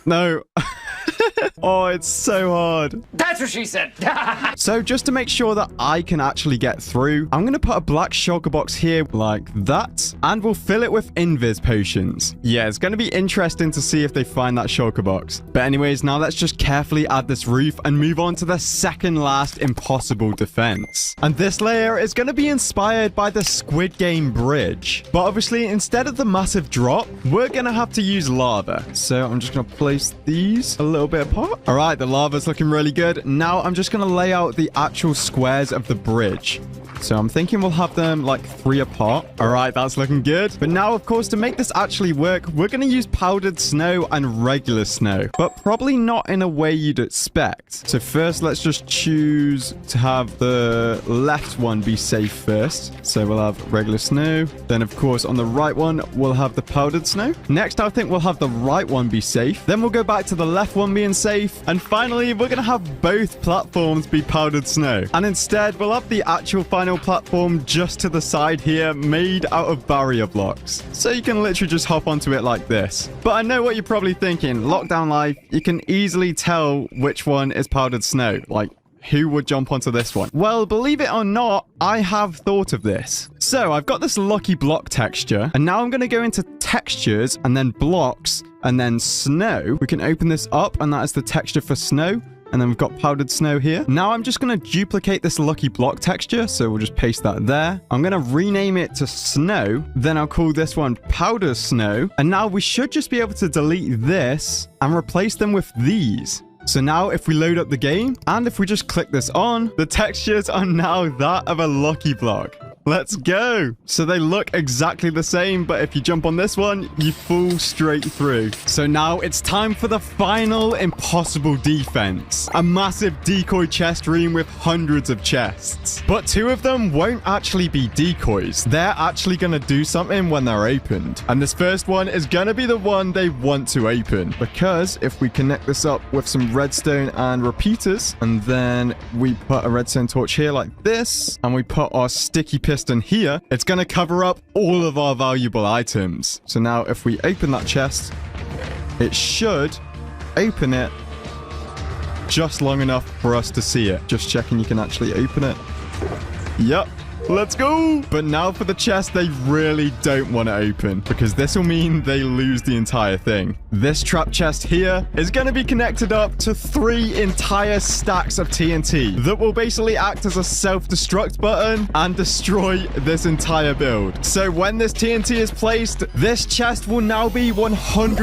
No. Oh, it's so hard. That's what she said. So just to make sure that I can actually get through, I'm going to put a black shulker box here like that, and we'll fill it with invis potions. Yeah, it's going to be interesting to see if they find that shulker box. But anyways, now let's just carefully add this roof and move on to the second last impossible defense. And this layer is going to be inspired by the Squid Game bridge. But obviously, instead of the massive drop, we're going to have to use lava. So I'm just going to place these a little bit apart. All right, the lava's looking really good. Now I'm just going to lay out the actual squares of the bridge. So I'm thinking we'll have them like 3 apart. All right, that's looking good. But now, of course, to make this actually work, we're going to use powdered snow and regular snow, but probably not in a way you'd expect. So first, let's just choose to have the left one be safe first. So we'll have regular snow. Then, of course, on the right one, we'll have the powdered snow. Next, I think we'll have the right one be safe. Then we'll go back to the left one being safe. And finally, we're going to have both platforms be powdered snow. And instead, we'll have the actual final platform just to the side here, made out of barrier blocks. So you can literally just hop onto it like this. But I know what you're probably thinking. Lockdown Life, you can easily tell which one is powdered snow. Like, who would jump onto this one? Well, believe it or not, I have thought of this. So I've got this lucky block texture, and now I'm going to go into textures and then blocks and then snow. We can open this up, and that is the texture for snow. And then we've got powdered snow here. Now I'm just going to duplicate this lucky block texture. So we'll just paste that there. I'm going to rename it to snow. Then I'll call this one powder snow. And now we should just be able to delete this and replace them with these. So now if we load up the game and if we just click this on, the textures are now that of a lucky block. Let's go. So they look exactly the same, but if you jump on this one, you fall straight through. So now it's time for the final impossible defense. A massive decoy chest room with hundreds of chests. But 2 of them won't actually be decoys. They're actually going to do something when they're opened. And this first one is going to be the one they want to open. Because if we connect this up with some redstone and repeaters, and then we put a redstone torch here like this, and we put our sticky piston here, it's going to cover up all of our valuable items. So now if we open that chest, it should open it just long enough for us to see it. Just checking you can actually open it. Yep. Let's go. But now for the chest they really don't want to open, because this will mean they lose the entire thing. This trap chest here is going to be connected up to 3 entire stacks of TNT that will basically act as a self-destruct button and destroy this entire build. So when this TNT is placed, this chest will now be 100